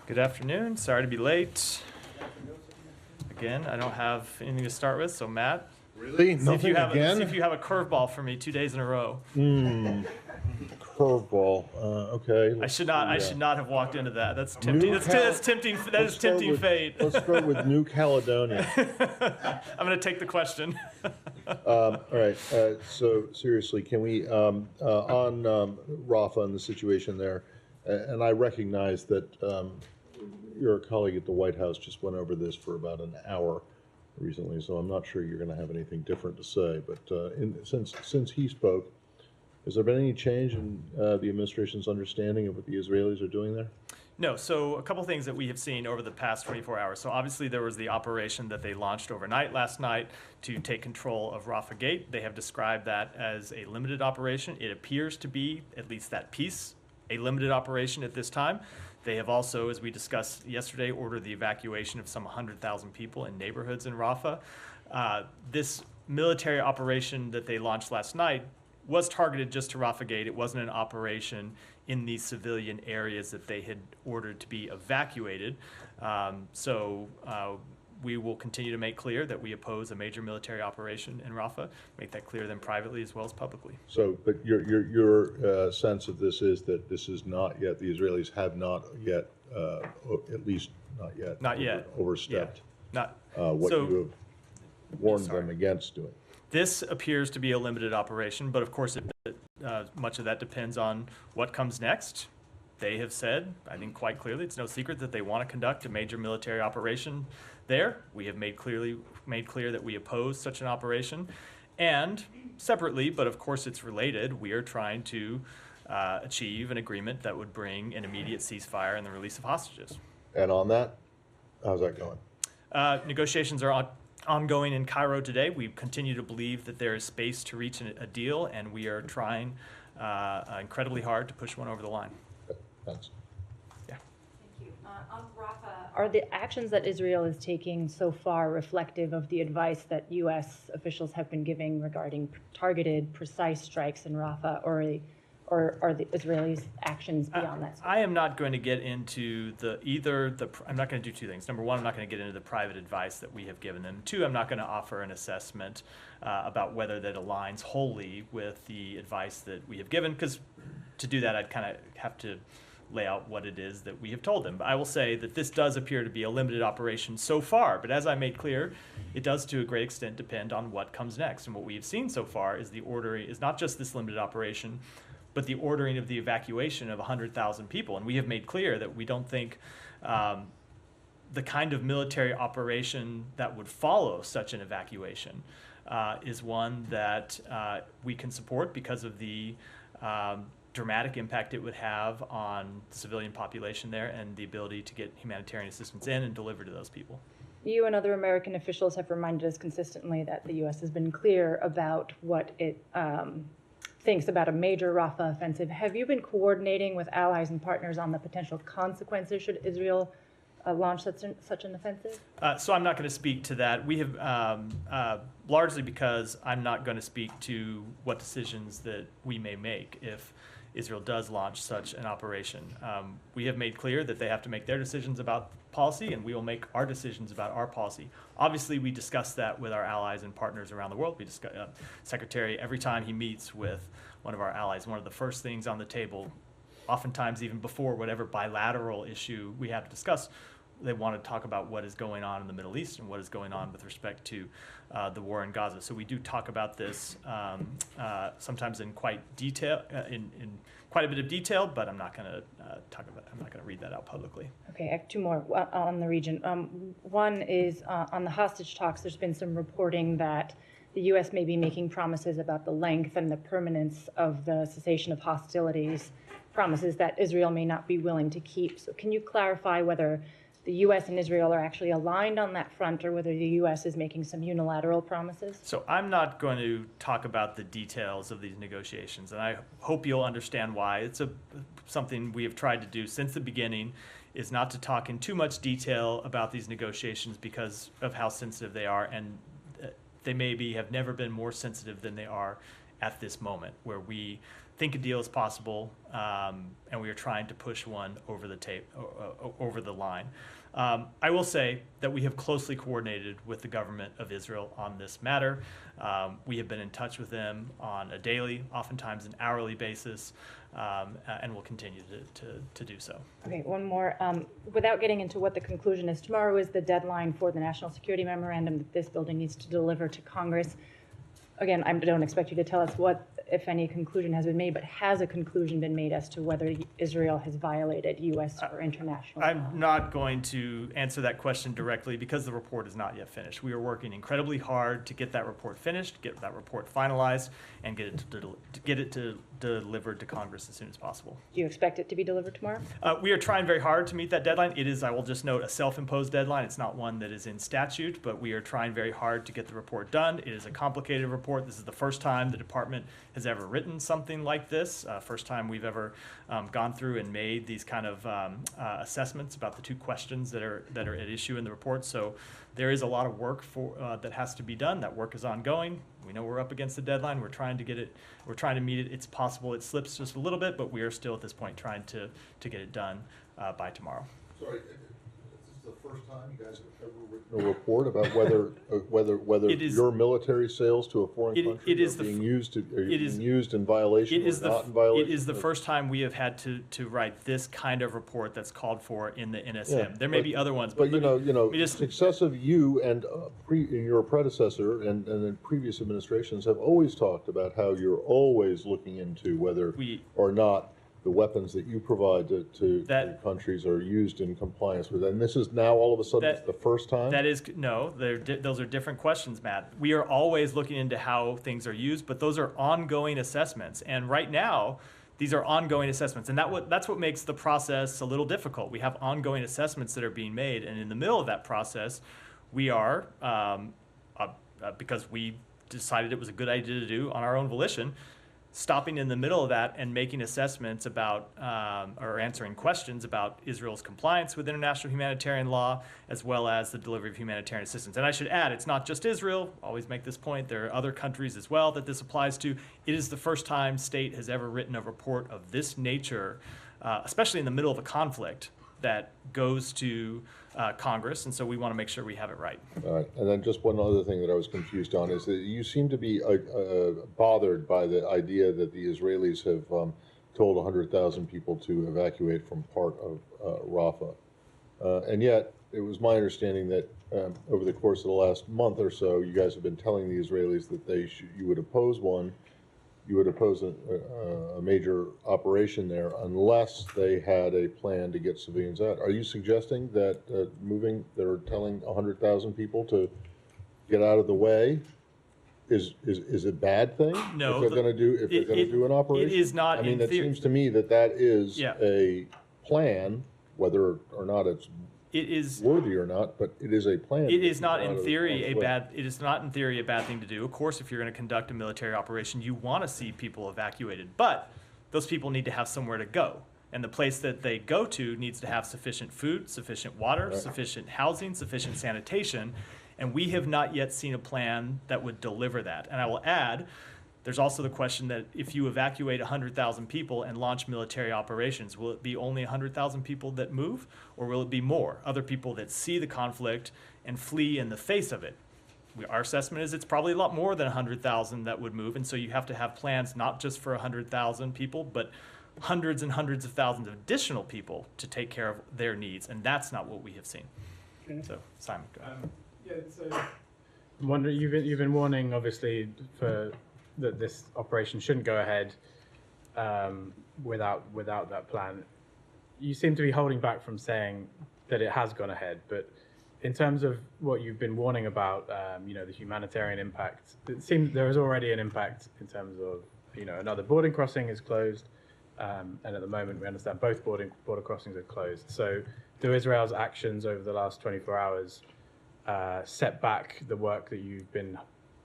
Good afternoon. Sorry to be late. Again, I don't have anything to start with, so Matt, Really? see if you have Again? see if you have a curveball for me 2 days in a row. Curveball. Okay. I should not have walked into that. That's tempting. That's tempting. That is tempting fate. Let's start with New Caledonia. I'm going to take the question. All right. So seriously, can we on Rafah and the situation there? And I recognize that your colleague at the White House just went over this for about an hour recently, so I'm not sure you're going to have anything different to say. But since he spoke, has there been any change in the administration's understanding of what the Israelis are doing there? No, so a couple things that we have seen over the past 24 hours. So obviously there was the operation that they launched overnight last night to take control of Rafah Gate. They have described that as a limited operation. It appears to be, at least that piece, a limited operation at this time. They have also, as we discussed yesterday, ordered the evacuation of some 100,000 people in neighborhoods in Rafah. This military operation that they launched last night was targeted just to Rafah Gate. It wasn't an operation in these civilian areas that they had ordered to be evacuated. We will continue to make clear that we oppose a major military operation in Rafah, make that clear then privately as well as publicly. So, but your sense of this is that this is not yet, the Israelis have not yet, at least not yet, overstepped what you have warned them against doing. This appears to be a limited operation, but of course much of that depends on what comes next. They have said, I think quite clearly, it's no secret that they want to conduct a major military operation there. We have made clear that we oppose such an operation. And separately, but of course it's related, we are trying to achieve an agreement that would bring an immediate ceasefire and the release of hostages. And on that, how's that going? Negotiations are ongoing in Cairo today. We continue to believe that there is space to reach a deal, and we are trying incredibly hard to push one over the line. Thanks. Yeah. Thank you. On Rafah, are the actions that Israel is taking so far reflective of the advice that U.S. officials have been giving regarding targeted, precise strikes in Rafah, or are the Israelis' actions beyond that? I am not going to get into I'm not going to do two things. Number one, I'm not going to get into the private advice that we have given them. Two, I'm not going to offer an assessment about whether that aligns wholly with the advice that we have given, because to do that, I'd kind of have to lay out what it is that we have told them. But I will say that this does appear to be a limited operation so far, but as I made clear, it does to a great extent depend on what comes next. And what we have seen so far is the ordering is not just this limited operation, but the ordering of the evacuation of 100,000 people. And we have made clear that we don't think the kind of military operation that would follow such an evacuation is one that we can support because of the dramatic impact it would have on the civilian population there and the ability to get humanitarian assistance in and deliver to those people. You and other American officials have reminded us consistently that the U.S. has been clear about what it thinks about a major Rafah offensive. Have you been coordinating with allies and partners on the potential consequences should Israel launch such an offensive? So I'm not going to speak to that. We have largely because I'm not going to speak to what decisions that we may make if Israel does launch such an operation. We have made clear that they have to make their decisions about policy, and we will make our decisions about our policy. Obviously, we discuss that with our allies and partners around the world. We discuss, Secretary, every time he meets with one of our allies, one of the first things on the table, oftentimes even before whatever bilateral issue we have to discuss, they want to talk about what is going on in the Middle East and what is going on with respect to the war in Gaza. So we do talk about this sometimes in quite detail, in quite a bit of detail, but I'm not going to I'm not going to read that out publicly. Okay, I have two more on the region. One is on the hostage talks. There's been some reporting that the U.S. may be making promises about the length and the permanence of the cessation of hostilities, promises that Israel may not be willing to keep. So can you clarify whether the U.S. and Israel are actually aligned on that front, or whether the U.S. is making some unilateral promises? So I'm not going to talk about the details of these negotiations, and I hope you'll understand why. It's something we have tried to do since the beginning, is not to talk in too much detail about these negotiations because of how sensitive they are, and they maybe have never been more sensitive than they are at this moment, where we think a deal is possible, and we are trying to push one over the line. I will say that we have closely coordinated with the government of Israel on this matter. We have been in touch with them on a daily, oftentimes an hourly basis, and will continue to do so. Okay, one more. Without getting into what the conclusion is, tomorrow is the deadline for the National Security Memorandum that this building needs to deliver to Congress. Again, I don't expect you to tell us what, if any, conclusion has been made, but has a conclusion been made as to whether Israel has violated U.S. or international law? I'm not going to answer that question directly because the report is not yet finished. We are working incredibly hard to get that report finished, get that report finalized, and get it delivered to Congress as soon as possible. Do you expect it to be delivered tomorrow? We are trying very hard to meet that deadline. It is, I will just note, a self-imposed deadline. It's not one that is in statute, but we are trying very hard to get the report done. It is a complicated report. This is the first time the department has ever written something like this. First time we've ever gone through and made these kind of assessments about the two questions that are at issue in the report. So there is a lot of work that has to be done. That work is ongoing. We know we're up against the deadline. We're trying to get it. We're trying to meet it. It's possible it slips just a little bit, but we are still at this point trying to get it done by tomorrow. Sorry, this is the first time you guys have ever written a report about whether your military sales to a foreign country are being used in violation or not in violation? It is the first time we have had to write this kind of report that's called for in the NSM. Yeah, there may be other ones, but successive you and your predecessor and then previous administrations have always talked about how you're always looking into whether or not the weapons that you provide to countries are used in compliance with it. And this is now all of a sudden it's the first time? Those are different questions, Matt. We are always looking into how things are used, but those are ongoing assessments. And right now, these are ongoing assessments. And that's what makes the process a little difficult. We have ongoing assessments that are being made. And in the middle of that process, we are, because we decided it was a good idea to do on our own volition, stopping in the middle of that and making assessments about or answering questions about Israel's compliance with international humanitarian law, as well as the delivery of humanitarian assistance. And I should add, it's not just Israel. Always make this point. There are other countries as well that this applies to. It is the first time state has ever written a report of this nature, especially in the middle of a conflict, that goes to Congress, and so we want to make sure we have it right. All right, and then just one other thing that I was confused on is that you seem to be bothered by the idea that the Israelis have told 100,000 people to evacuate from part of Rafah. And yet, it was my understanding that over the course of the last month or so, you guys have been telling the Israelis that you would oppose a major operation there unless they had a plan to get civilians out. Are you suggesting that they're telling 100,000 people to get out of the way is a bad thing? No. If they're going to do an operation? It is not. I mean, it seems to me that is a plan, whether or not it's worthy or not, but it is a plan. It is not in theory a bad thing to do. Of course, if you're going to conduct a military operation, you want to see people evacuated, but those people need to have somewhere to go. And the place that they go to needs to have sufficient food, sufficient water, sufficient housing, sufficient sanitation. And we have not yet seen a plan that would deliver that. And I will add, there's also the question that if you evacuate 100,000 people and launch military operations, will it be only 100,000 people that move, or will it be more? Other people that see the conflict and flee in the face of it. Our assessment is it's probably a lot more than 100,000 that would move, and so you have to have plans not just for 100,000 people, but hundreds and hundreds of thousands of additional people to take care of their needs, and that's not what we have seen. Okay. So, Simon, go ahead. I'm wondering, you've been warning, obviously, that this operation shouldn't go ahead without that plan. You seem to be holding back from saying that it has gone ahead, but in terms of what you've been warning about, the humanitarian impact, it seems there is already an impact in terms of, another border crossing is closed, and at the moment we understand both border crossings are closed. So do Israel's actions over the last 24 hours set back the work that you've been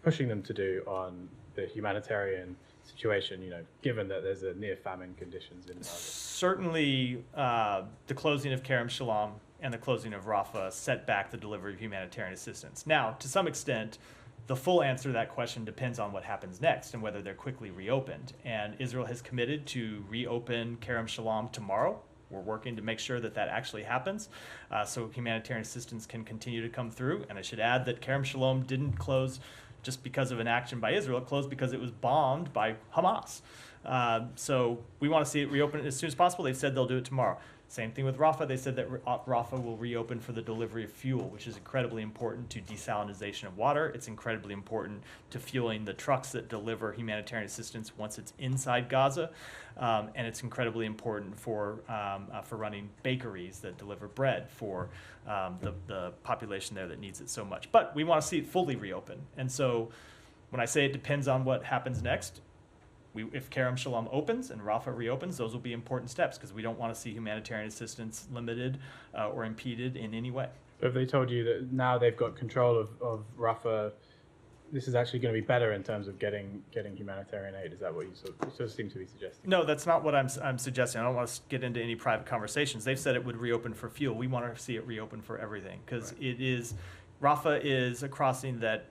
pushing them to do on the humanitarian situation, given that there's a near famine conditions in Gaza? Certainly, the closing of Kerem Shalom and the closing of Rafah set back the delivery of humanitarian assistance. Now, to some extent, The full answer to that question depends on what happens next and whether they're quickly reopened. And Israel has committed to reopen Kerem Shalom tomorrow. We're working to make sure that that actually happens, so humanitarian assistance can continue to come through. And I should add that Kerem Shalom didn't close just because of an action by Israel. It closed because it was bombed by Hamas. So we want to see it reopen as soon as possible. They've said they'll do it tomorrow. Same thing with Rafah. They said that Rafah will reopen for the delivery of fuel, which is incredibly important to desalinization of water. It's incredibly important to fueling the trucks that deliver humanitarian assistance once it's inside Gaza. And it's incredibly important for running bakeries that deliver bread for the population there that needs it so much. But we want to see it fully reopen. And so when I say it depends on what happens next, if Kerem Shalom opens and Rafah reopens, those will be important steps because we don't want to see humanitarian assistance limited or impeded in any way. So if they told you that now they've got control of Rafah, this is actually going to be better in terms of getting humanitarian aid, is that what you sort of seem to be suggesting? No, that's not what I'm suggesting. I don't want to get into any private conversations. They've said it would reopen for fuel. We want to see it reopen for everything because it is... Rafah is a crossing that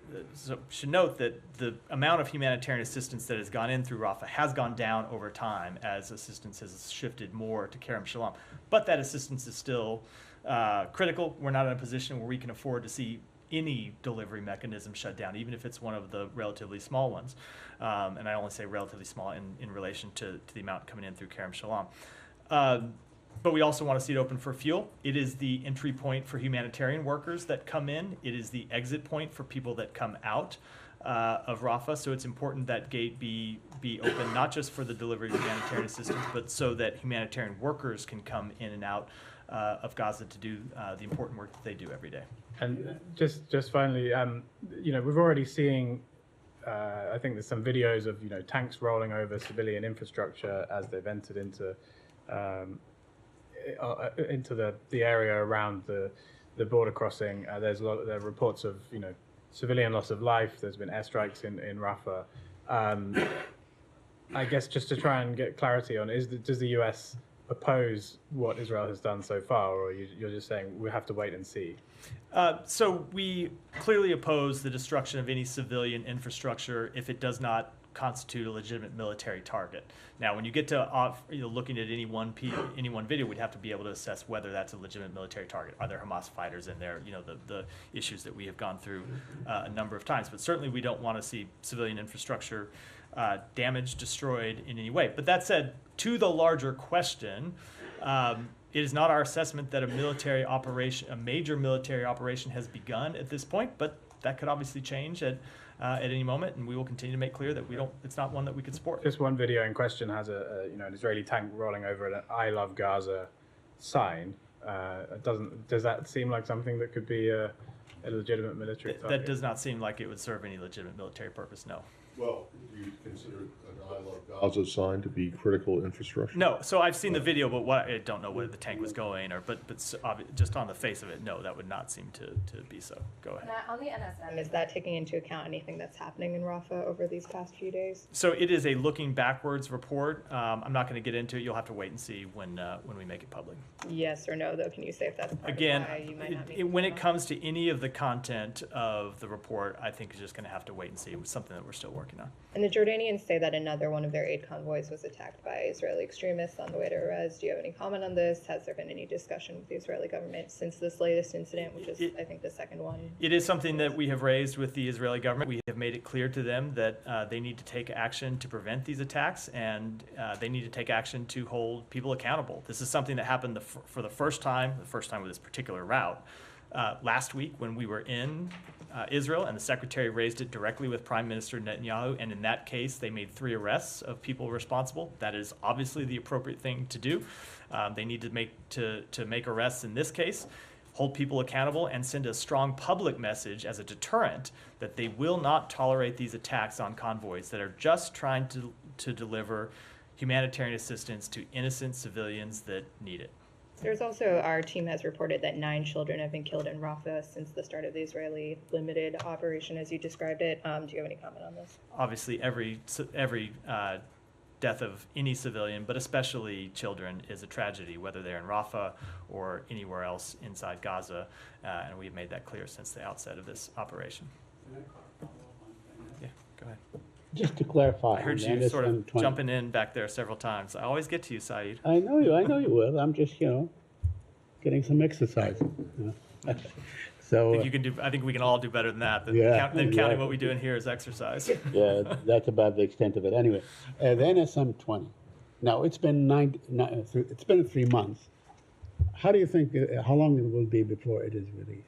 should note that the amount of humanitarian assistance that has gone in through Rafah has gone down over time as assistance has shifted more to Kerem Shalom. But that assistance is still critical. We're not in a position where we can afford to see any delivery mechanism shut down, even if it's one of the relatively small ones. And I only say relatively small in relation to the amount coming in through Kerem Shalom. But we also want to see it open for fuel. It is the entry point for humanitarian workers that come in. It is the exit point for people that come out of Rafah. So it's important that gate be open, not just for the delivery of humanitarian assistance, but so that humanitarian workers can come in and out of Gaza to do the important work that they do every day. And just finally, we've already seen, I think there's some videos of, tanks rolling over civilian infrastructure as they've entered into the area around the border crossing. There are reports of civilian loss of life. There's been airstrikes in Rafah. I guess just to try and get clarity on, does the US oppose what Israel has done so far, or you're just saying we have to wait and see? So we clearly oppose the destruction of any civilian infrastructure if it does not constitute a legitimate military target. Now, when you get to looking at any one video, we'd have to be able to assess whether that's a legitimate military target. Are there Hamas fighters in there? The issues that we have gone through a number of times. But certainly, we don't want to see civilian infrastructure damaged, destroyed in any way. But that said, to the larger question, it is not our assessment that a major military operation has begun at this point. But that could obviously change at any moment, and we will continue to make clear that it's not one that we could support. This one video in question has an Israeli tank rolling over an "I love Gaza" sign. Does that seem like something that could be a legitimate military target? That does not seem like it would serve any legitimate military purpose, no. Well, do you consider an I love Gaza sign to be critical infrastructure? No, so I've seen the video, but I don't know where the tank was going, but just on the face of it, no, that would not seem to be so. Go ahead. On the NSM, is that taking into account anything that's happening in Rafah over these past few days? So it is a looking backwards report. I'm not going to get into it. You'll have to wait and see when we make it public. Yes or no, though? Can you say if that's part Again, of why you might not be when it comes to any of the content of the report, I think you're just going to have to wait and see. It's something that we're still working on. And the Jordanians say that another one of their aid convoys was attacked by Israeli extremists on the way to Erez. Do you have any comment on this? Has there been any discussion with the Israeli government since this latest incident, which is, I think, the second one? It is something that we have raised with the Israeli government. We have made it clear to them that they need to take action to prevent these attacks, and they need to take action to hold people accountable. This is something that happened for the first time with this particular route. Last week when we were in Israel, and the secretary raised it directly with Prime Minister Netanyahu, and in that case they made 3 arrests of people responsible. That is obviously the appropriate thing to do. They need to make arrests in this case, hold people accountable, and send a strong public message as a deterrent that they will not tolerate these attacks on convoys that are just trying to deliver humanitarian assistance to innocent civilians that need it. There's also, our team has reported that 9 children have been killed in Rafah since the start of the Israeli limited operation, as you described it. Do you have any comment on this? Obviously, every death of any civilian, but especially children, is a tragedy, whether they're in Rafah or anywhere else inside Gaza, and we've made that clear since the outset of this operation. Can I clarify? Go ahead. Just to clarify. I heard on you sort of NSM 20. jumping in back there several times. I always get to you, Saeed. I know you will. I'm just, getting some exercise. So, I think we can all do better than that. Than, Yeah, than counting exactly. what we do in here as exercise. yeah, that's about the extent of it. Anyway, the NSM 20. Now, it's been 3 months. How do you think, how long it will be before it is released?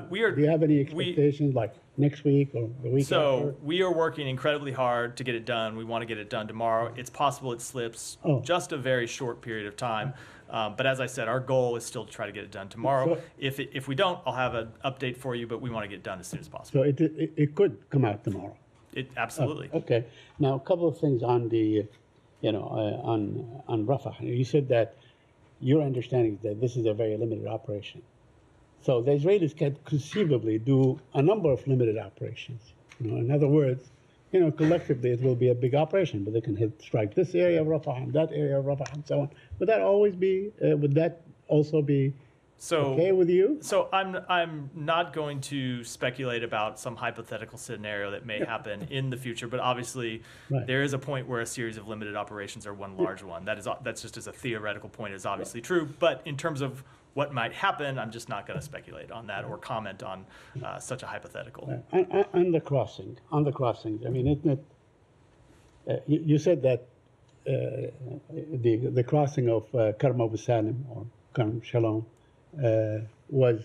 We are. Do you have any expectations, like next week or the week So after? we are working incredibly hard to get it done. We want to get it done tomorrow. It's possible it slips Oh. just a very short period of time. But as I said, our goal is still to try to get it done tomorrow. So- If we don't, I'll have an update for you, but we want to get it done as soon as possible. So it could come out tomorrow. It absolutely. Okay. Now, a couple of things on the, on Rafah. You said that your understanding is that this is a very limited operation. So the Israelis can conceivably do a number of limited operations. In other words, collectively it will be a big operation, but they can strike this area of Rafah and that area of Rafah and so on. Would that also be So okay with you? So I'm not going to speculate about some hypothetical scenario that may happen in the future, but obviously Right. there is a point where a series of limited operations are one large one. That's just as a theoretical point is obviously true, but in terms of what might happen, I'm just not going to speculate on that or comment on such a hypothetical. On the crossings, I mean, isn't it, you said that the crossing of Karm Abu Salim or Karm Shalom was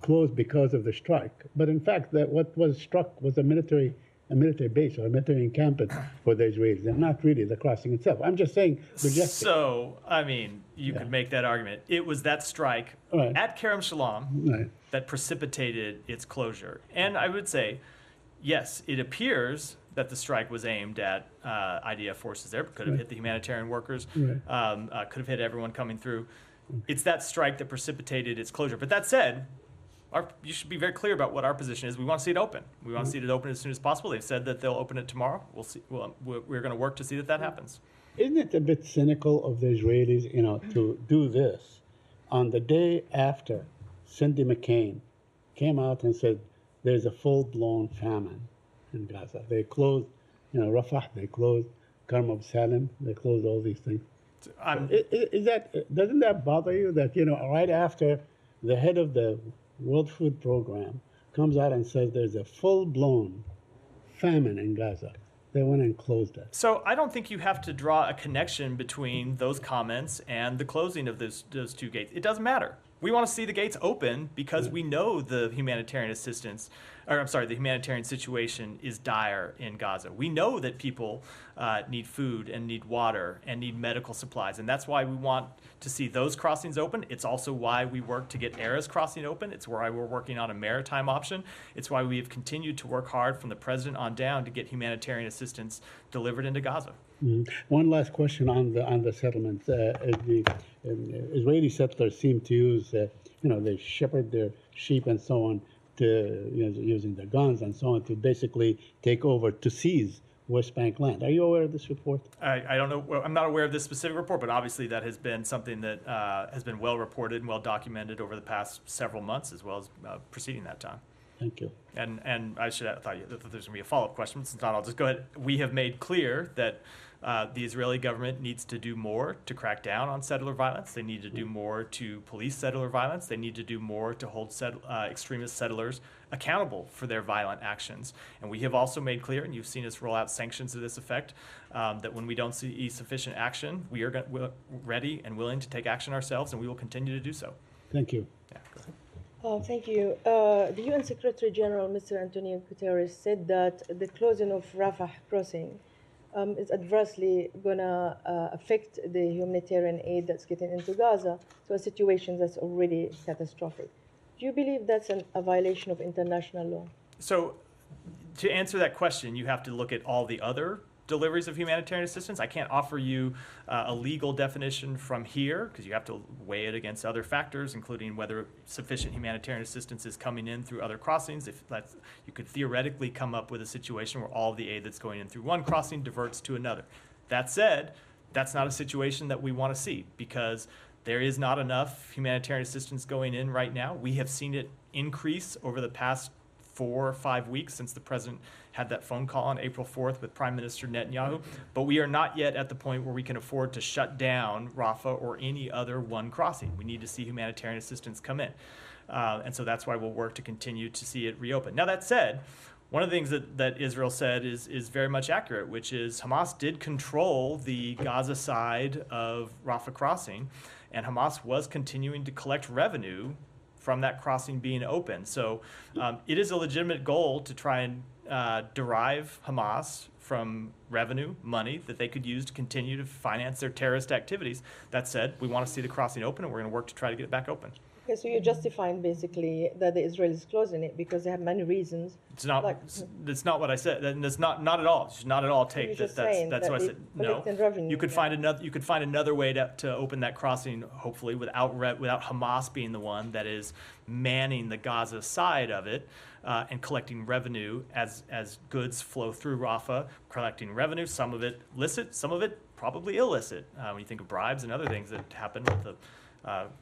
closed because of the strike. But in fact, what was struck was a military base or a military encampment for the Israelis, and not really the crossing itself. I'm just saying, suggesting. So, I mean, you could make that argument. It was that strike Right. at Kerem Shalom Right. that precipitated its closure. And I would say, yes, it appears that the strike was aimed at IDF forces there. Could have hit the humanitarian workers. Right. Could have hit everyone coming through. It's that strike that precipitated its closure. But that said, you should be very clear about what our position is. We want to see it open. We want to see it open as soon as possible. They've said that they'll open it tomorrow. We'll see. We're going to work to see that happens. Isn't it a bit cynical of the Israelis, to do this on the day after Cindy McCain came out and said there's a full-blown famine in Gaza? They closed, Rafah, they closed Karm Abu Salim, they closed all these things. Doesn't that bother you that, right after the head of the World Food Program comes out and says there's a full-blown famine in Gaza, they went and closed it? So I don't think you have to draw a connection between those comments and the closing of those two gates. It doesn't matter. We want to see the gates open because we know the humanitarian the humanitarian situation is dire in Gaza. We know that people need food and need water and need medical supplies, and that's why we want to see those crossings open. It's also why we work to get Erez crossing open. It's why we're working on a maritime option. It's why we have continued to work hard from the president on down to get humanitarian assistance delivered into Gaza. Mm-hmm. One last question on the settlements. The Israeli settlers seem to use, they shepherd their sheep and so on to, using their guns and so on to basically take over, to seize West Bank land. Are you aware of this report? I don't know. Well, I'm not aware of this specific report, but obviously that has been something that has been well reported and well documented over the past several months, as well as preceding that time. Thank you. And I thought there's going to be a follow-up question. Since not, I'll just go ahead. We have made clear that the Israeli government needs to do more to crack down on settler violence. They need to do more to police settler violence. They need to do more to hold extremist settlers accountable for their violent actions. And we have also made clear, and you've seen us roll out sanctions to this effect, that when we don't see sufficient action, we're ready and willing to take action ourselves, and we will continue to do so. Thank you. Yeah, go ahead. Thank you. The UN Secretary General, Mr. Antonio Guterres, said that the closing of Rafah crossing is adversely going to affect the humanitarian aid that's getting into Gaza to a situation that's already catastrophic. Do you believe that's a violation of international law? So to answer that question, you have to look at all the other deliveries of humanitarian assistance. I can't offer you a legal definition from here because you have to weigh it against other factors, including whether sufficient humanitarian assistance is coming in through other crossings. If that's, you could theoretically come up with a situation where all of the aid that's going in through one crossing diverts to another. That said, that's not a situation that we want to see because there is not enough humanitarian assistance going in right now. We have seen it increase over the past 4 or 5 weeks since the president had that phone call on April 4th with Prime Minister Netanyahu, but we are not yet at the point where we can afford to shut down Rafah or any other one crossing. We need to see humanitarian assistance come in. And so that's why we'll work to continue to see it reopen. Now, that said, one of the things that Israel said is very much accurate, which is Hamas did control the Gaza side of Rafah crossing, and Hamas was continuing to collect revenue from that crossing being open. So it is a legitimate goal to try and derive Hamas from revenue, money that they could use to continue to finance their terrorist activities. That said, we want to see the crossing open, and we're going to work to try to get it back open. Okay, so you're justifying basically that the Israelis closing it because they have many reasons. It's not. That's not what I said. And it's not at all. You should not at all take that. That's what I said. No. You could find another. You could find another way to open that crossing, hopefully without Hamas being the one that is manning the Gaza side of it and collecting revenue as goods flow through Rafah. Collecting revenue, some of it licit, some of it probably illicit. When you think of bribes and other things that happen with the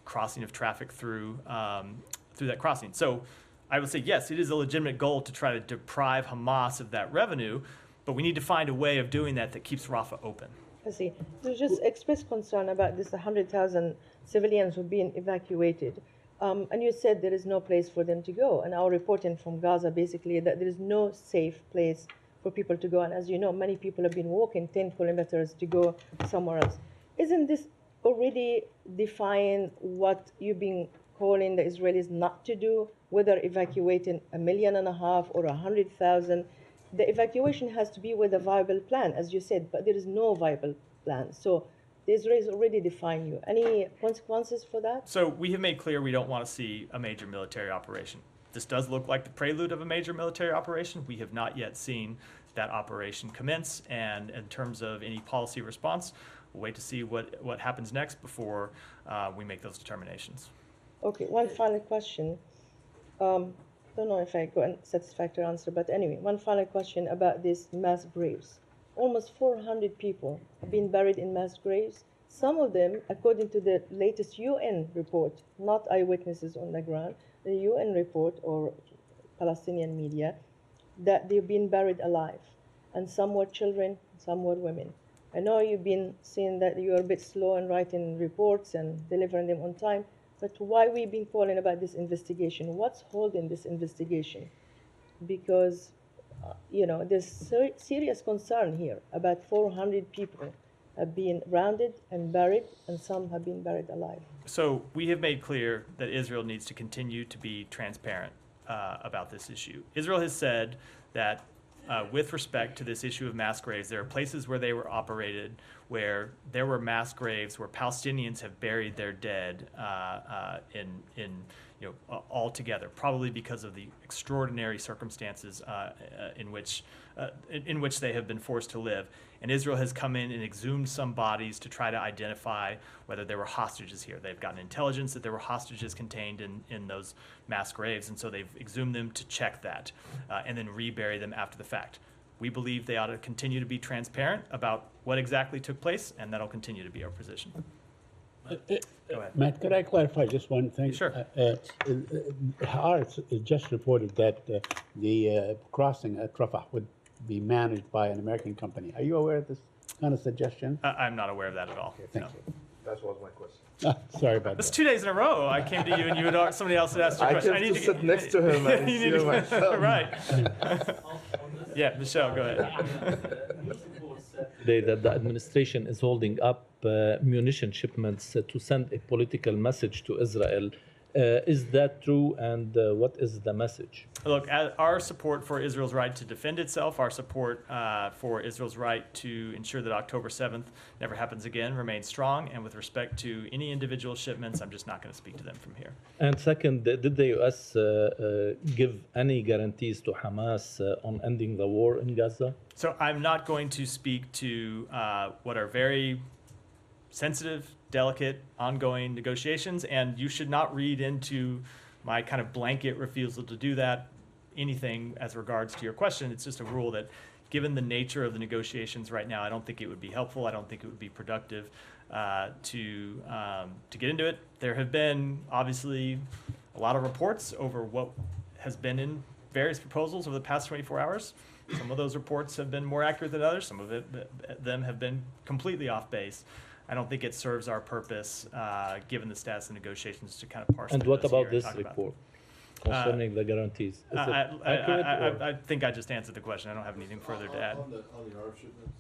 crossing of traffic through that crossing. So I would say, yes, it is a legitimate goal to try to deprive Hamas of that revenue, but we need to find a way of doing that keeps Rafah open. I see. You just expressed concern about this 100,000 civilians who are being evacuated. And you said there is no place for them to go. And our reporting from Gaza basically that there is no safe place for people to go. And as you know, many people have been walking 10 kilometers to go somewhere else. Isn't this already define what you've been calling the Israelis not to do, whether evacuating 1.5 million or 100,000? The evacuation has to be with a viable plan, as you said, but there is no viable plan. So the Israelis already define you. Any consequences for that? So we have made clear we don't want to see a major military operation. This does look like the prelude of a major military operation. We have not yet seen that operation commence, and in terms of any policy response, we'll wait to see what happens next before we make those determinations. Okay, one final question. Don't know if I got a satisfactory answer, but anyway, one final question about these mass graves. Almost 400 people have been buried in mass graves. Some of them, according to the latest UN report, not eyewitnesses on the ground, the UN report or Palestinian media, that they've been buried alive. And some were children, some were women. I know you've been saying that you're a bit slow in writing reports and delivering them on time, but why we've been calling about this investigation? What's holding this investigation? Because, there's serious concern here about 400 people have been rounded and buried, and some have been buried alive. So we have made clear that Israel needs to continue to be transparent about this issue. Israel has said that with respect to this issue of mass graves, there are places where they were operated where there were mass graves where Palestinians have buried their dead all together, probably because of the extraordinary circumstances in which they have been forced to live. And Israel has come in and exhumed some bodies to try to identify whether there were hostages here. They've gotten intelligence that there were hostages contained in those mass graves, and so they've exhumed them to check that and then rebury them after the fact. We believe they ought to continue to be transparent about what exactly took place, and that'll continue to be our position. Go ahead. Matt, could I clarify just one thing? Sure. Haaretz just reported that the crossing at Rafah would be managed by an American company. Are you aware of this kind of suggestion? I'm not aware of that at all. Okay, thank No. you. That was my question. Sorry about That's that. 2 days in a row. I came to you and somebody else had asked you a I question. get to sit next to him and You see need to- myself. Right. Yeah, Michelle, go ahead. Today that the administration is holding up munition shipments to send a political message to Israel. Is that true, and what is the message? Look, our support for Israel's right to defend itself, our support for Israel's right to ensure that October 7th never happens again remains strong. And with respect to any individual shipments, I'm just not going to speak to them from here. And second, did the U.S. give any guarantees to Hamas on ending the war in Gaza? So I'm not going to speak to what are very sensitive, delicate, ongoing negotiations, and you should not read into my kind of blanket refusal to do that anything as regards to your question. It's just a rule that, given the nature of the negotiations right now, I don't think it would be helpful. I don't think it would be productive to get into it. There have been obviously a lot of reports over what has been in various proposals over the past 24 hours. Some of those reports have been more accurate than others. Some of them have been completely off base. I don't think it serves our purpose, given the status of negotiations, to kind of parse And through what those about here and this talk about report concerning the guarantees? Is it accurate or? I think I just answered the question. I don't have anything further to add. On the arms shipments,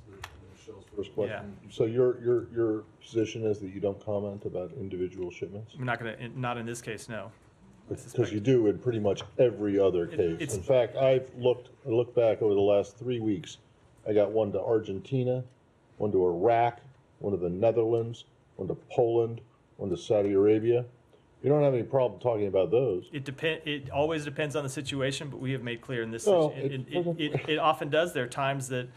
Michelle's first question. So your position is that you don't comment about individual shipments? I'm not not in this case, no. Because you do in pretty much every other case. In fact, I looked back over the last 3 weeks. I got one to Argentina, one to Iraq, one to the Netherlands, one to Poland, one to Saudi Arabia. You don't have any problem talking about those. It always depends on the situation, but we have made clear in this. No, it often does. There are times that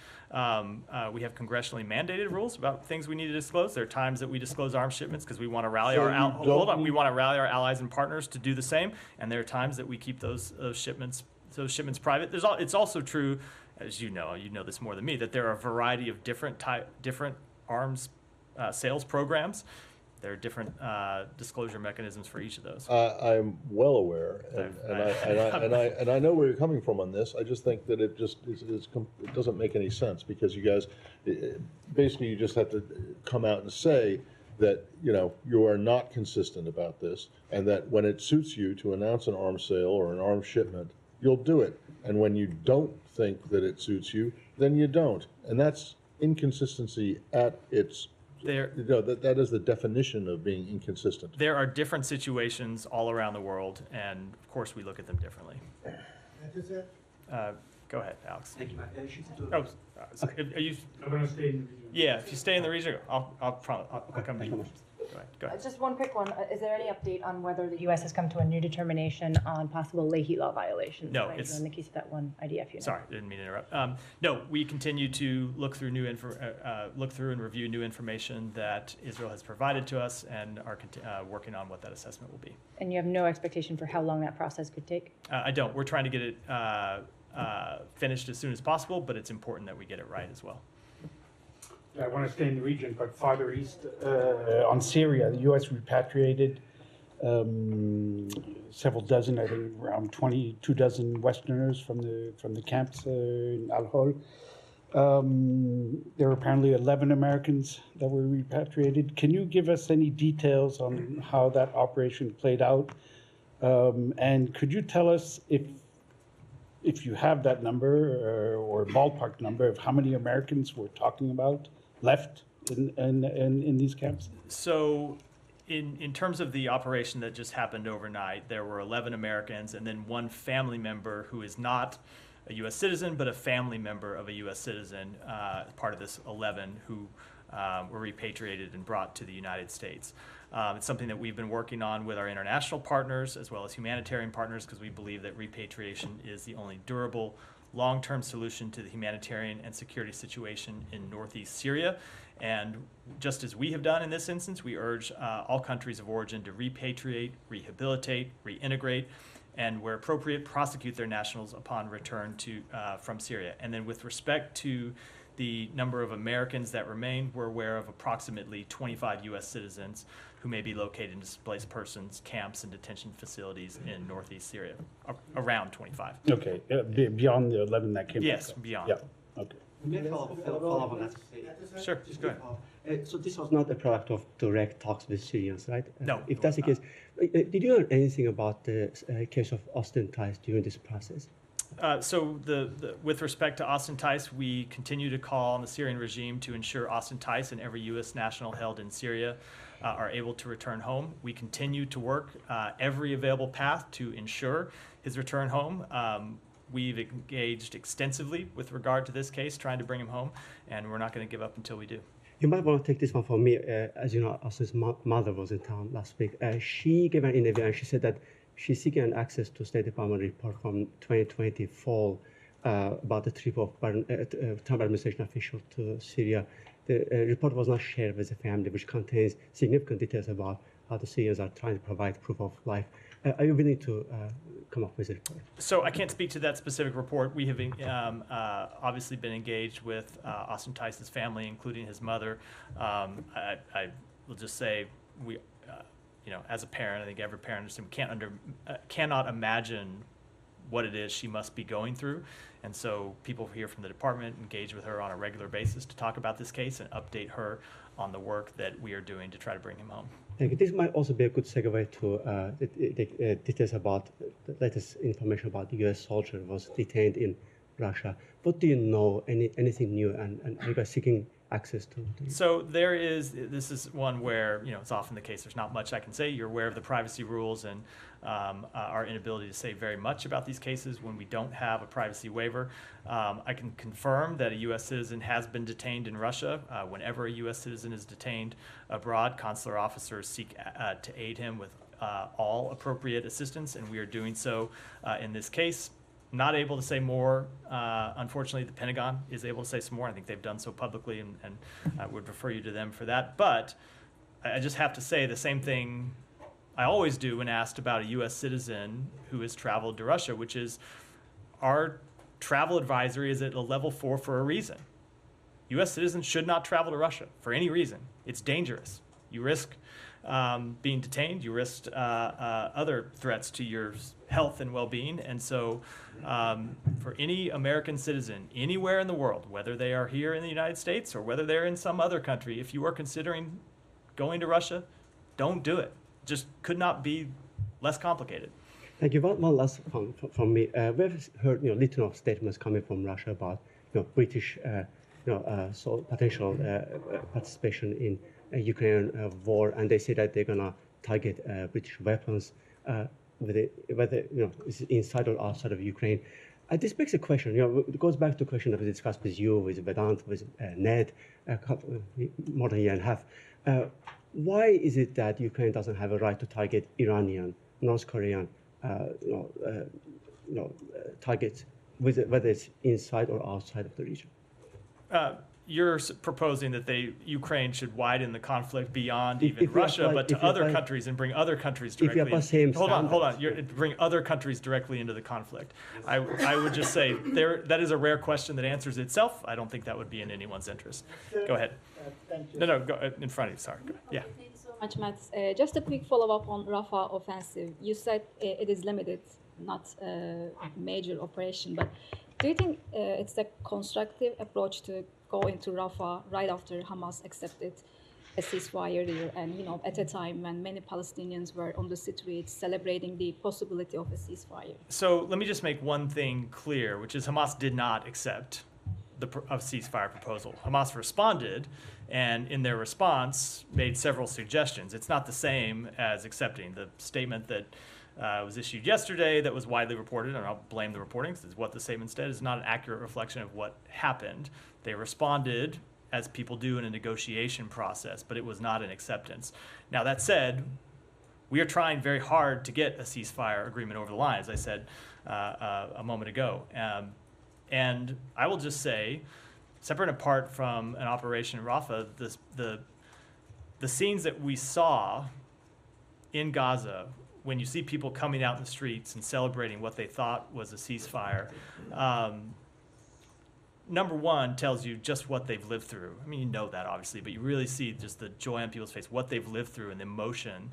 we have congressionally mandated rules about things we need to disclose. There are times that we disclose arms shipments because we want to rally we want to rally our allies and partners to do the same. And there are times that we keep those shipments private. It's also true, as you know this more than me, that there are a variety of different arms sales programs. There are different disclosure mechanisms for each of those. I'm well aware, and I know where you're coming from on this. I just think that it doesn't make any sense, because you guys, basically, you just have to come out and say that you are not consistent about this, and that when it suits you to announce an arms sale or an arms shipment, you'll do it, and when you don't think that it suits you, then you don't, and that's inconsistency at its. That is the definition of being inconsistent. There are different situations all around the world, and of course we look at them differently. Go ahead, Alex. Thank you. Are you? I'm going to stay. Yeah, if you stay in the region, I'll come to you. Go ahead. Just one quick one. Is there any update on whether the U.S. has come to a new determination on possible Leahy law violations? No, it's in the case of that one IDF unit. Sorry, didn't mean to interrupt. No, we continue to look through and review new information that Israel has provided to us, and are working on what that assessment will be. And you have no expectation for how long that process could take? I don't. We're trying to get it finished as soon as possible, but it's important that we get it right as well. I want to stay in the region, but farther east on Syria, the U.S. repatriated several dozen, I think around 22 dozen Westerners from the camps in Al-Hol. There were apparently 11 Americans that were repatriated. Can you give us any details on how that operation played out? And could you tell us if you have that number or ballpark number of how many Americans we're talking about left in these camps? So in terms of the operation that just happened overnight, there were 11 Americans and then one family member who is not a U.S. citizen, but a family member of a U.S. citizen, part of this 11 who were repatriated and brought to the United States. It's something that we've been working on with our international partners as well as humanitarian partners, because we believe that repatriation is the only durable long-term solution to the humanitarian and security situation in northeast Syria. And just as we have done in this instance, we urge all countries of origin to repatriate, rehabilitate, reintegrate, and where appropriate, prosecute their nationals upon return from Syria. And then with respect to the number of Americans that remain, we're aware of approximately 25 U.S. citizens who may be located in displaced persons camps and detention facilities in northeast Syria, around 25. Okay, beyond the 11 that came. Yes, beyond. Yeah. Okay. May I follow up on that? Sure, go ahead. So this was not a product of direct talks with Syrians, right? No. If that's the case, did you learn anything about the case of Austin Tice during this process? So with respect to Austin Tice, we continue to call on the Syrian regime to ensure Austin Tice and every U.S. national held in Syria are able to return home. We continue to work every available path to ensure his return home. We've engaged extensively with regard to this case, trying to bring him home, and we're not going to give up until we do. You might want to take this one from me. As you know, Austin's mother was in town last week. She gave an interview and she said that she's seeking access to State Department report from 2020 fall about the trip of Trump administration official to Syria. The report was not shared with the family, which contains significant details about how the Syrians are trying to provide proof of life. Are you willing to come up with a report? So I can't speak to that specific report. We have obviously been engaged with Austin Tice's family, including his mother. I will just say as a parent, I think every parent cannot imagine what it is she must be going through. And so people here from the department engage with her on a regular basis to talk about this case and update her on the work that we are doing to try to bring him home. Thank you. This might also be a good segue to the details about the latest information about the U.S. soldier was detained in Russia. What do you know? Anything new? And are you guys seeking access to? So this is one where, it's often the case, there's not much I can say. You're aware of the privacy rules and our inability to say very much about these cases when we don't have a privacy waiver. I can confirm that a U.S. citizen has been detained in Russia. Whenever a U.S. citizen is detained abroad, consular officers seek to aid him with all appropriate assistance, and we are doing so in this case. Not able to say more. Unfortunately, the Pentagon is able to say some more. I think they've done so publicly, and I would refer you to them for that. But I just have to say the same thing I always do when asked about a U.S. citizen who has traveled to Russia, which is our travel advisory is at a level 4 for a reason. U.S. citizens should not travel to Russia for any reason. It's dangerous. You risk being detained. You risk other threats to your health and well-being. And so for any American citizen anywhere in the world, whether they are here in the United States or whether they're in some other country, if you are considering going to Russia, don't do it. Just could not be less complicated. Thank you. One last from me. We've heard little of statements coming from Russia about British so potential participation in a Ukraine war, and they say that they're gonna target British weapons, whether it's inside or outside of Ukraine. This begs a question. It goes back to a question that we discussed with you, with Vedant, with Ned, more than a year and a half. Why is it that Ukraine doesn't have a right to target Iranian, North Korean, targets, whether it's inside or outside of the region? You're proposing that Ukraine should widen the conflict beyond even Russia, but to other countries and bring other countries directly. Hold on. Bring other countries directly into the conflict. I would just say that is a rare question that answers itself. I don't think that would be in anyone's interest. Go ahead. Thank you. No, go in front of you. Sorry. Yeah. Thank you so much, Matt. Just a quick follow-up on Rafah offensive. You said it is limited, not a major operation, but do you think it's a constructive approach to go into Rafah right after Hamas accepted a ceasefire there, and at a time when many Palestinians were on the streets celebrating the possibility of a ceasefire? So let me just make one thing clear, which is Hamas did not accept a ceasefire proposal. Hamas responded, and in their response made several suggestions. It's not the same as accepting. The statement that was issued yesterday that was widely reported, and I'll blame the reporting because it's what the statement said, is not an accurate reflection of what happened. They responded as people do in a negotiation process, but it was not an acceptance. Now, that said, we are trying very hard to get a ceasefire agreement over the line, as I said a moment ago. And I will just say, separate and apart from an operation in Rafah, the scenes that we saw in Gaza, when you see people coming out in the streets and celebrating what they thought was a ceasefire, number one, tells you just what they've lived through. I mean, you know that, obviously, but you really see just the joy on people's face, what they've lived through, and the emotion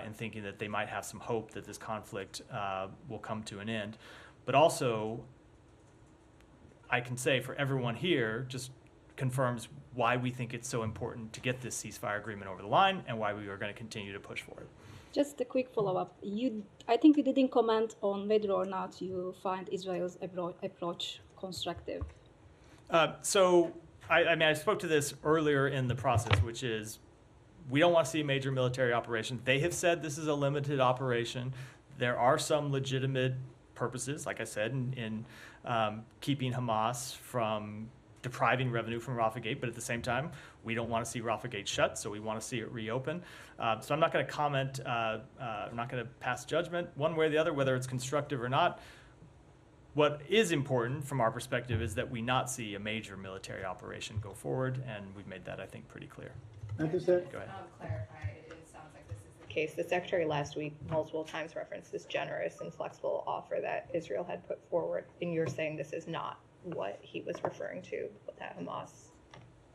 in thinking that they might have some hope that this conflict will come to an end. But also, I can say for everyone here, just confirms why we think it's so important to get this ceasefire agreement over the line and why we are going to continue to push for it. Just a quick follow-up. I think you didn't comment on whether or not you find Israel's approach constructive. I spoke to this earlier in the process, which is we don't want to see a major military operation. They have said this is a limited operation. There are some legitimate purposes, like I said, in keeping Hamas from depriving revenue from Rafah Gate, but at the same time, we don't want to see Rafah Gate shut, so we want to see it reopen. So I'm not going to comment, I'm not going to pass judgment one way or the other, whether it's constructive or not. What is important from our perspective is that we not see a major military operation go forward, and we've made that, I think, pretty clear. Go ahead. Clarify, it sounds like this is the case. The Secretary last week multiple times referenced this generous and flexible offer that Israel had put forward, and you're saying this is not what he was referring to, what that Hamas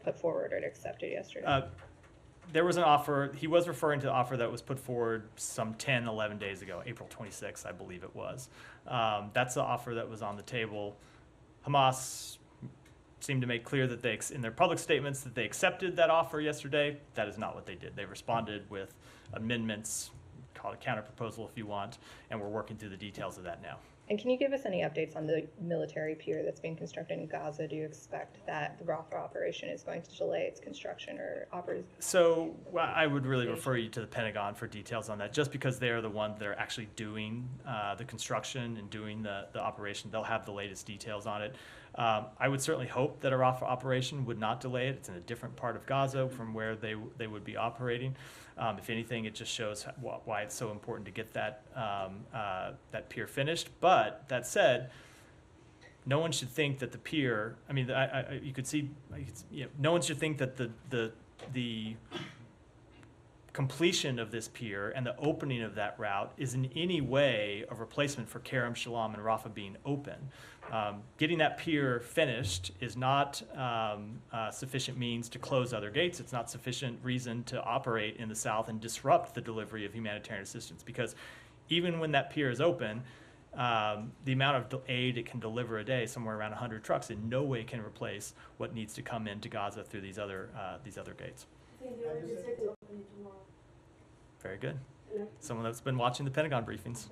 put forward or accepted yesterday? there was an offer. He was referring to the offer that was put forward some 10, 11 days ago, April 26th, I believe it was. That's the offer that was on the table. Hamas seemed to make clear that in their public statements that they accepted that offer yesterday. That is not what they did. They responded with amendments, call it a counter proposal if you want, and we're working through the details of that now. And can you give us any updates on the military pier that's being constructed in Gaza? Do you expect that the Rafah operation is going to delay its construction or operation? So I would really refer you to the Pentagon for details on that, just because they're the ones that are actually doing the construction and doing the operation. They'll have the latest details on it. I would certainly hope that a Rafah operation would not delay it. It's in a different part of Gaza from where they would be operating. If anything, it just shows why it's so important to get that pier finished. But that said, no one should think that the pier. I mean, no one should think that the completion of this pier and the opening of that route is in any way a replacement for Kerem Shalom and Rafah being open. Getting that pier finished is not sufficient means to close other gates. It's not sufficient reason to operate in the south and disrupt the delivery of humanitarian assistance, because even when that pier is open, the amount of aid it can deliver a day, somewhere around 100 trucks, in no way can replace what needs to come into Gaza through these other gates. Very good. Someone that's been watching the Pentagon briefings.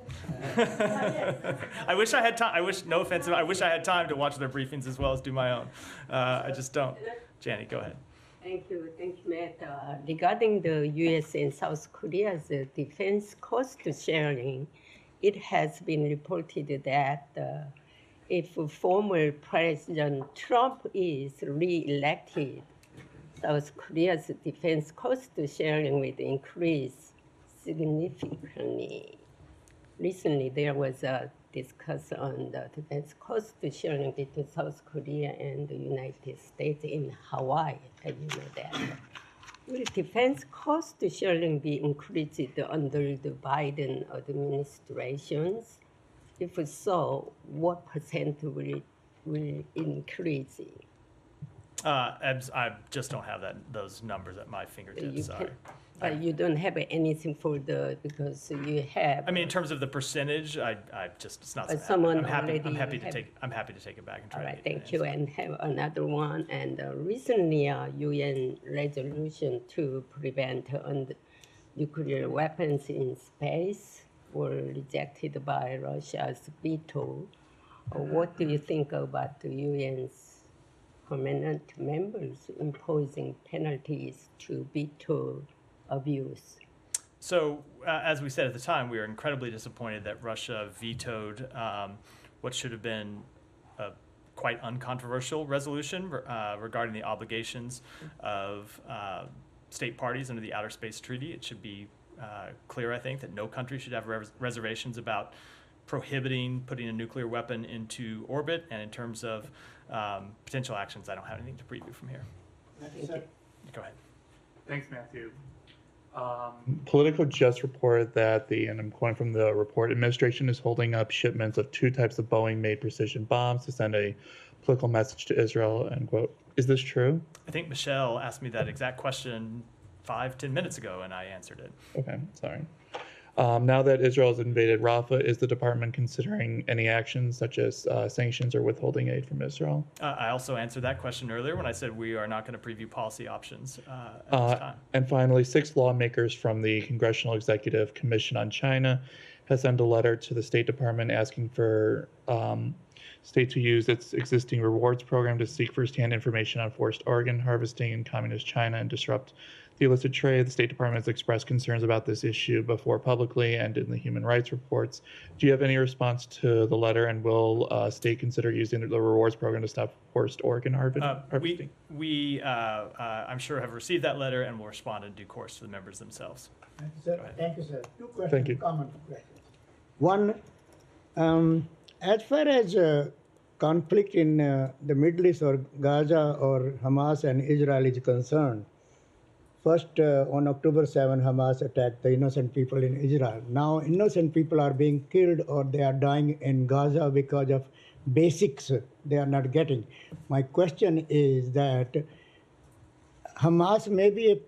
I wish I had time. No offense, I wish I had time to watch their briefings as well as do my own. I just don't. Janie, go ahead. Thank you, Matt. Regarding the U.S. and South Korea's defense cost sharing, it has been reported that if former President Trump is re-elected, South Korea's defense cost sharing will increase significantly. Recently, there was a discussion on the defense cost sharing between South Korea and the United States in Hawaii, as you know that. Will defense cost sharing be increased under the Biden administrations? If so, what percent will increase? I just don't have those numbers at my fingertips. Sorry. But you don't have anything for because you have. I mean, in terms of the percentage, it's not. Someone I'm happy to take it back and try. All right, thank you. And have another one. And recently, UN resolution to prevent nuclear weapons in space were rejected by Russia's veto. What do you think about the UN's permanent members imposing penalties to veto abuse? So, as we said at the time, we were incredibly disappointed that Russia vetoed what should have been a quite uncontroversial resolution regarding the obligations of state parties under the Outer Space Treaty. It should be clear, I think, that no country should have reservations about prohibiting putting a nuclear weapon into orbit. And in terms of potential actions, I don't have anything to preview from here. Go ahead. Thanks, Matthew. Politico just reported that and I'm quoting from the report, administration is holding up shipments of 2 types of Boeing-made precision bombs to send a political message to Israel, end quote. Is this true? I think Michelle asked me that exact question 5-10 minutes ago, and I answered it. Okay, sorry. Now that Israel has invaded Rafah, is the department considering any actions such as sanctions or withholding aid from Israel? I also answered that question earlier when I said we are not going to preview policy options at this time. And finally, 6 lawmakers from the Congressional Executive Commission on China has sent a letter to the State Department asking for state to use its existing rewards program to seek firsthand information on forced organ harvesting in communist China and disrupt the illicit trade. The State Department has expressed concerns about this issue before publicly and in the human rights reports. Do you have any response to the letter, and will state consider using the rewards program to stop forced organ harvesting? I'm sure have received that letter and will respond in due course to the members themselves. Thank you, sir. Thank you, sir. 2 questions. Thank you. Common questions. One, as far as conflict in the Middle East or Gaza or Hamas and Israel is concerned, first, on October 7, Hamas attacked the innocent people in Israel. Now, innocent people are being killed or they are dying in Gaza because of basics they are not getting. My question is that Hamas may be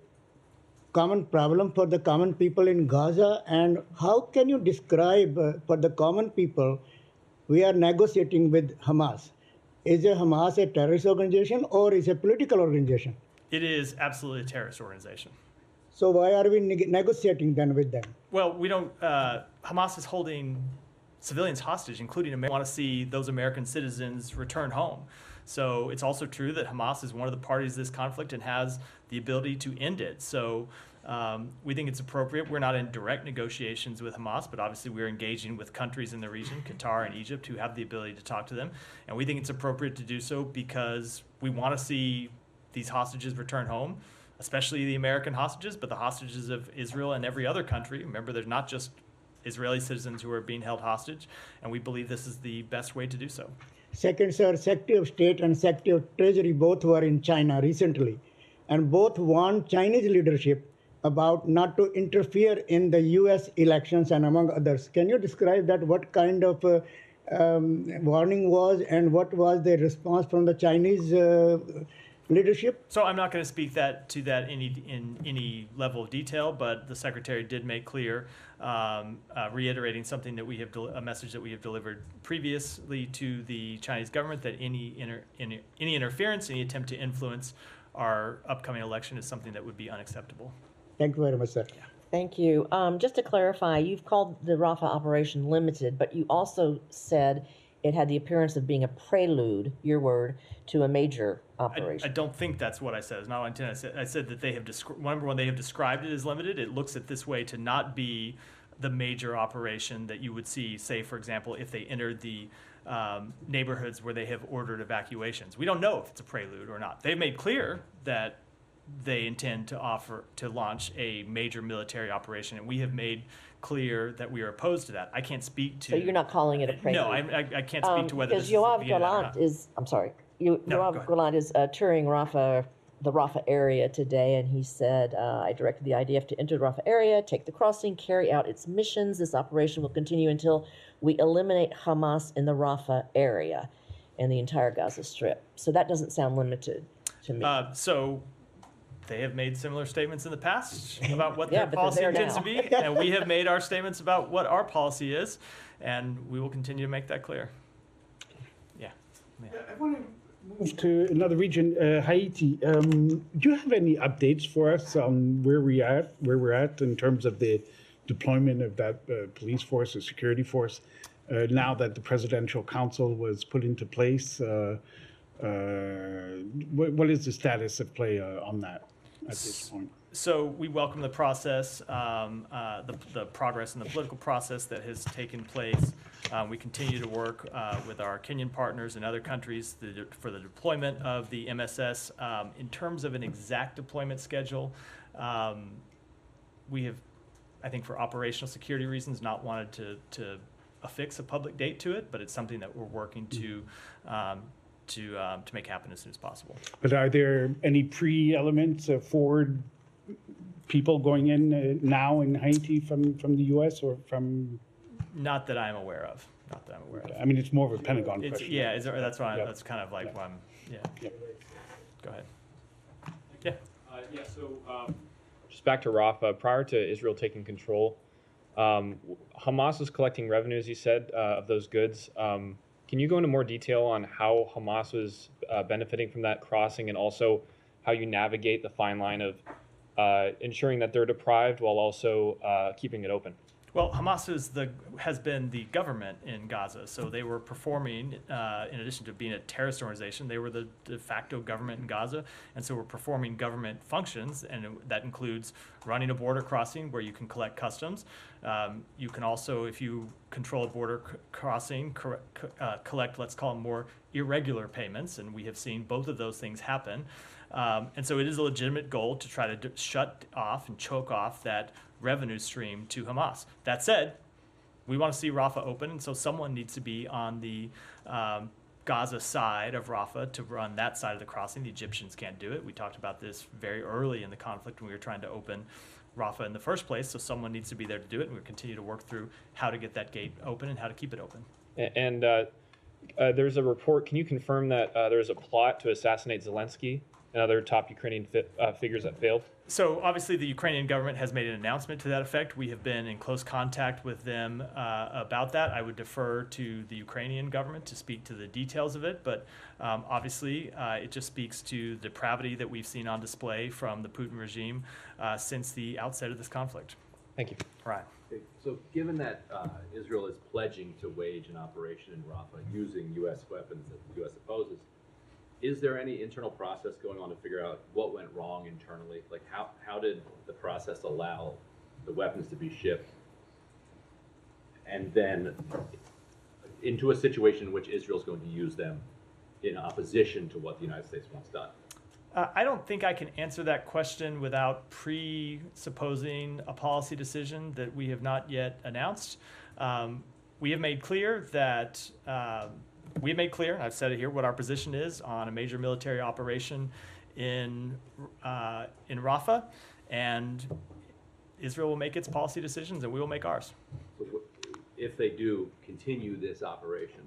common problem for the common people in Gaza? And how can you describe for the common people we are negotiating with Hamas? Is Hamas a terrorist organization or is it a political organization? It is absolutely a terrorist organization. So why are we negotiating then with them? Well, we don't. Hamas is holding civilians hostage, including Americans. Want to see those American citizens return home. So it's also true that Hamas is one of the parties to this conflict and has the ability to end it. So we think it's appropriate. We're not in direct negotiations with Hamas, but obviously we're engaging with countries in the region, Qatar and Egypt, who have the ability to talk to them. And we think it's appropriate to do so because we want to see these hostages return home, especially the American hostages, but the hostages of Israel and every other country. Remember, there's not just Israeli citizens who are being held hostage, and we believe this is the best way to do so. Second, sir, Secretary of State and Secretary of Treasury both were in China recently, and both warned Chinese leadership about not to interfere in the U.S. elections and among others. Can you describe that? What kind of warning was, and what was the response from the Chinese leadership? So I'm not going to speak to that in any level of detail, but the Secretary did make clear, reiterating something that we have a message that we have delivered previously to the Chinese government, that any interference, any attempt to influence our upcoming election is something that would be unacceptable. Thank you very much, sir. Yeah. Thank you. Just to clarify, you've called the Rafah operation limited, but you also said it had the appearance of being a prelude, your word, to a major operation. I don't think that's what I said. It's not what I intended. I said that they have number one, they have described it as limited. It looks at this way to not be the major operation that you would see, say, for example, if they entered the neighborhoods where they have ordered evacuations. We don't know if it's a prelude or not. They've made clear that they intend to launch a major military operation, and we have made clear that we are opposed to that. I can't speak to. So you're not calling it a prelude? No, I can't speak to whether this because is Yoav Gallant is. I'm sorry. Yoav Gallant is touring the Rafah area today, and he said, "I directed the IDF to enter the Rafah area, take the crossing, carry out its missions. This operation will continue until we eliminate Hamas in the Rafah area and the entire Gaza Strip." So that doesn't sound limited to me. So they have made similar statements in the past about what their policy intends to be, and we have made our statements about what our policy is, and we will continue to make that clear. Yeah. I want to move to another region, Haiti. Do you have any updates for us on where we're at in terms of the deployment of that police force or security force now that the Presidential Council was put into place? What is the status of play on that at this point? So we welcome the process, the progress in the political process that has taken place. We continue to work with our Kenyan partners and other countries for the deployment of the MSS. In terms of an exact deployment schedule, we have, I think for operational security reasons, not wanted to affix a public date to it, but it's something that we're working to make happen as soon as possible. But are there any pre-elements, forward people going in now in Haiti from the U.S. or from? Not that I'm aware of. Not that I'm aware of. I mean, it's more of a Pentagon question. Yeah, that's why. That's kind of like why I'm. Yeah. Yep. Go ahead. Yeah. So just back to Rafah. Prior to Israel taking control, Hamas was collecting revenue, as you said, of those goods. Can you go into more detail on how Hamas was benefiting from that crossing, and also how you navigate the fine line of ensuring that they're deprived while also keeping it open? Well, Hamas has been the government in Gaza, so they were performing, in addition to being a terrorist organization, they were the de facto government in Gaza, and so we're performing government functions, and that includes running a border crossing where you can collect customs. You can also, if you control a border crossing, collect, let's call them more irregular payments, and we have seen both of those things happen. And so it is a legitimate goal to try to shut off and choke off that revenue stream to Hamas. That said, we want to see Rafah open, and so someone needs to be on the Gaza side of Rafah to run that side of the crossing. The Egyptians can't do it. We talked about this very early in the conflict when we were trying to open Rafah in the first place, so someone needs to be there to do it, and we'll continue to work through how to get that gate open and how to keep it open. And there's a report, can you confirm that there's a plot to assassinate Zelensky and other top Ukrainian figures that failed? So obviously the Ukrainian government has made an announcement to that effect. We have been in close contact with them about that. I would defer to the Ukrainian government to speak to the details of it, but obviously it just speaks to the depravity that we've seen on display from the Putin regime since the outset of this conflict. Thank you. Right. Okay, so given that Israel is pledging to wage an operation in Rafah using U.S. weapons that the U.S. opposes, is there any internal process going on to figure out what went wrong internally? Like how did the process allow the weapons to be shipped and then into a situation in which Israel is going to use them in opposition to what the United States wants done? I don't think I can answer that question without presupposing a policy decision that we have not yet announced. We have made clear that and I've said it here, what our position is on a major military operation in Rafah, and Israel will make its policy decisions, and we will make ours. So if they do continue this operation,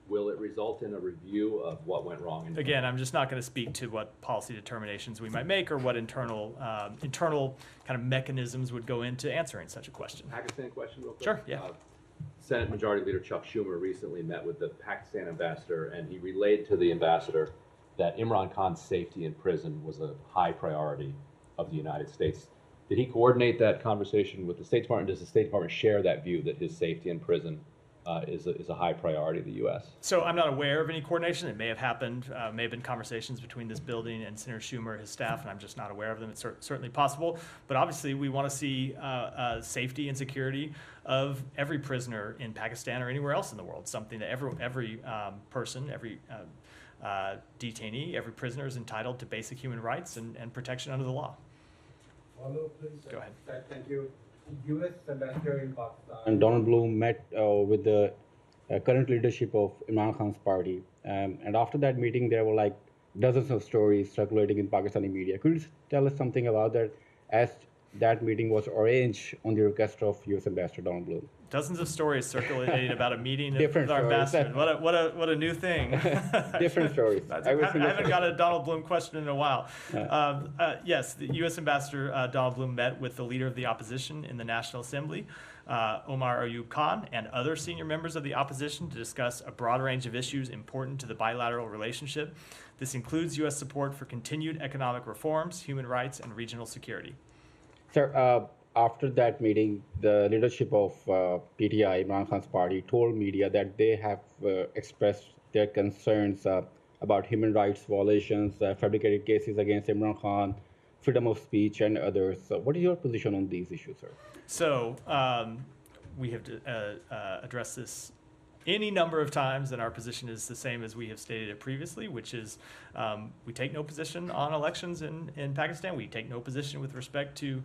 will it result in a review of what went wrong? Again, I'm just not going to speak to what policy determinations we might make or what internal kind of mechanisms would go into answering such a question. Pakistan question real quick? Sure, yeah. Senate Majority Leader Chuck Schumer recently met with the Pakistan ambassador, and he relayed to the ambassador that Imran Khan's safety in prison was a high priority of the United States. Did he coordinate that conversation with the State Department? Does the State Department share that view that his safety in prison is a high priority of the U.S.? So I'm not aware of any coordination. It may have happened, may have been conversations between this building and Senator Schumer, his staff, and I'm just not aware of them. It's certainly possible. But obviously we want to see safety and security of every prisoner in Pakistan or anywhere else in the world, something that every person, every detainee, every prisoner is entitled to basic human rights and protection under the law. Follow, please. Go ahead. Thank you. U.S. Ambassador in Pakistan. And Donald Bloom met with the current leadership of Imran Khan's party. And after that meeting, there were like dozens of stories circulating in Pakistani media. Could you tell us something about that, as that meeting was arranged on the request of U.S. Ambassador Donald Bloom? Dozens of stories circulating about a meeting Different with our stories. ambassador. What a new thing. Different stories. I haven't got a Donald Bloom question in a while. Yes, the U.S. Ambassador Donald Bloom met with the leader of the opposition in the National Assembly, Omar Ayub Khan, and other senior members of the opposition to discuss a broad range of issues important to the bilateral relationship. This includes U.S. support for continued economic reforms, human rights, and regional security. Sir, after that meeting, the leadership of PTI, Imran Khan's party, told media that they have expressed their concerns about human rights violations, fabricated cases against Imran Khan, freedom of speech, and others. What is your position on these issues, sir? So we have addressed this any number of times, and our position is the same as we have stated it previously, which is we take no position on elections in Pakistan. We take no position with respect to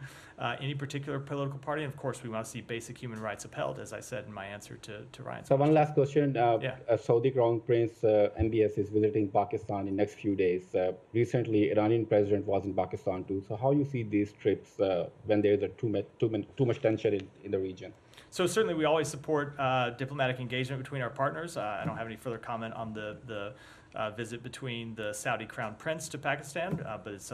any particular political party. And of course, we want to see basic human rights upheld, as I said in my answer to Ryan's So question. one last question. Saudi Crown Prince MBS is visiting Pakistan in next few days. Recently, Iranian president was in Pakistan too. So how you see these trips when there is too much tension in the region? So certainly we always support diplomatic engagement between our partners. I don't have any further comment on the visit between the Saudi Crown Prince to Pakistan, but it's,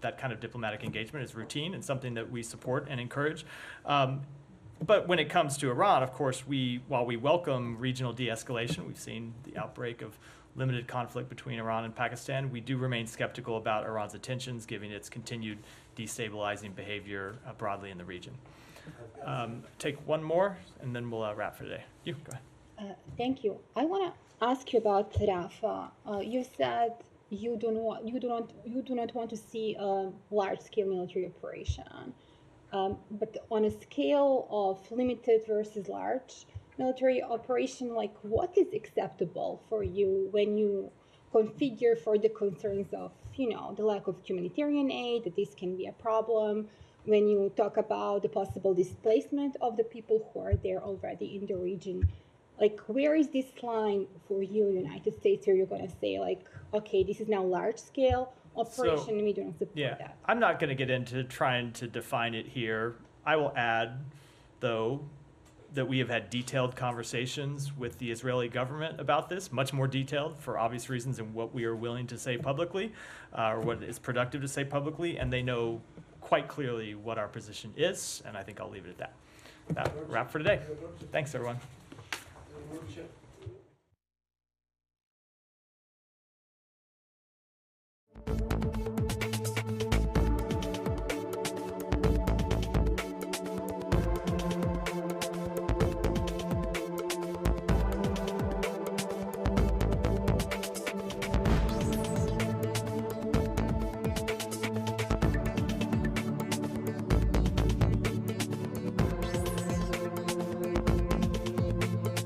that kind of diplomatic engagement is routine and something that we support and encourage. But when it comes to Iran, of course, while we welcome regional de-escalation, we've seen the outbreak of limited conflict between Iran and Pakistan, we do remain skeptical about Iran's intentions, given its continued destabilizing behavior broadly in the region. Take one more, and then we'll wrap for today. You go ahead. Thank you. I want to ask you about Rafah. You said you do not want to see a large-scale military operation, but on a scale of limited versus large military operation, like what is acceptable for you when you configure for the concerns of the lack of humanitarian aid, that this can be a problem? When you talk about the possible displacement of the people who are there already in the region, like where is this line for you, United States, where you're going to say like, okay, this is now large-scale operation, and we don't support that? I'm not going to get into trying to define it here. I will add, though, that we have had detailed conversations with the Israeli government about this, much more detailed for obvious reasons than what we are willing to say publicly, or what is productive to say publicly, and they know quite clearly what our position is, and I think I'll leave it at that. That wrap for today. Thanks, everyone.